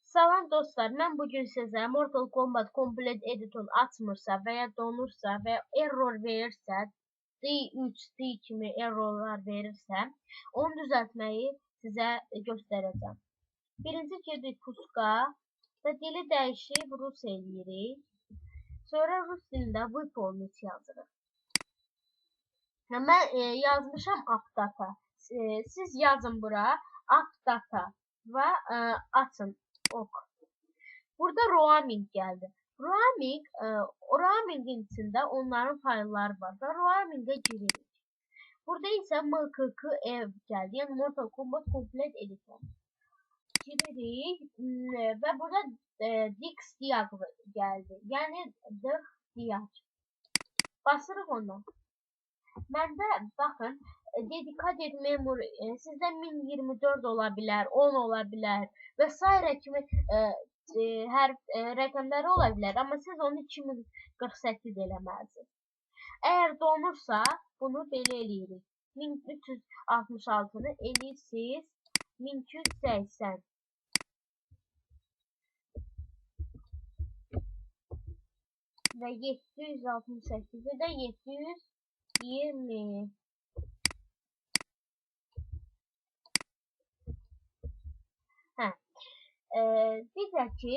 Salam dostlar, mən bugün sizə Mortal Kombat Complete Edition açmırsa və ya donursa və ya error verirsə, D3, D kimi errorlar verirsə, onu düzəltməyi sizə göstərəcəm. Birinci gedirik puska və dili dəyişib rus eləyirik. Sonra rus dilində выполнить yazırıq. Mən yazmışam updata. Siz yazın bura updata və açın. Ok. Burada roaming geldi. Roamingin içində onların faylları var və roamingə giririk. Burada isə MKK ev gəldi. Yəni Mortal Kombat Complete Edition. Giririk və burada Dix Diag gəldi. Yəni Dix Diag. Basırıq ona. Məndə baxın dedicated memory sizdə 1024 ola bilər, 10 ola bilər və s. kimi hər rəqəmləri ola bilər, amma siz onu 2048 eləməlisiniz. Əgər donursa, bunu belə eləyirik. 1366-nı eləyirsiniz 1280. Və 768-i də 720. Deyək ki,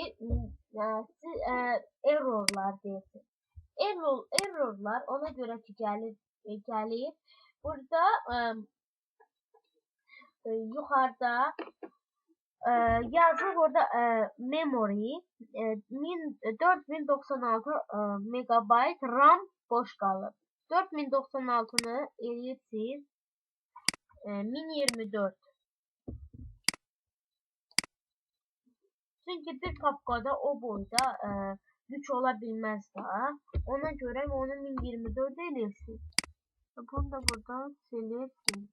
errorlar deyirsiniz. Errorlar ona görə ki, gəlir. Burada yuxarıda yazılır orada memory 4096 megabayt RAM boş qalır. 4096-nı eləyirsiniz 1024. Çünkü bir kapkada o boyda güç ola bilməz daha. Ona görə onu 1024 eləyirsin. Bunu da buradan silirsin.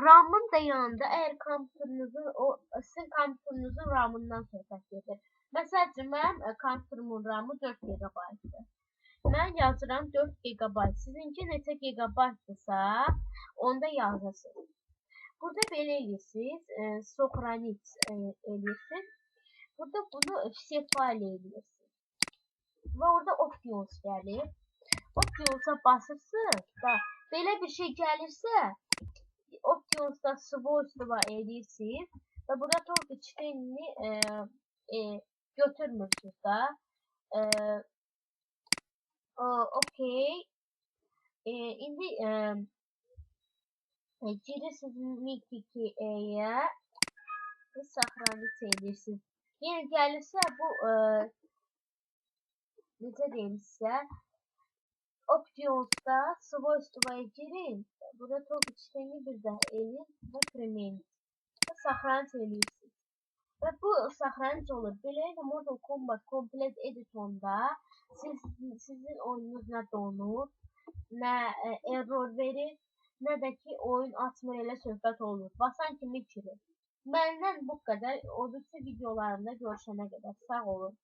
RAM-ın da yanında əgər sizin kompüterinizin RAM-ından söhbət gedir. Məsəl üçün mənim kompüterimin RAM-ı 4 GB-dır. Mən yazıram 4 GB. Sizinki neçə GB-dırsa, onda yazırsınız. Burada belə eləyirsiniz, сохранить eləyirsiniz. Burada bunu все fayl eləyirsiniz. Və orada options gəlir. Options'a basırsınız da belə bir şey gəlirsə, options'da свойства eləyirsiniz və burada только çitenini götürmürsünüz da. Okey. İndi girirsiniz MIT2E'ye ve сохранить edirsiniz. Yəni gəlirsə bu necə deyim sizə, optionsda свойствоya girin. Burada только çiteni bir daha elin və применить və сохранить edirsiniz. Və bu сохранить olur. Beləliklə Mortal Kombat Complete Edition'da sizin oyununuz nə donur, nə error verir, nə də ki oyun açmır elə söhbət olur. Basan kimi girir. Məndən bu qədər. O birisi videolarımda görüşənə qədər. Sağ olun.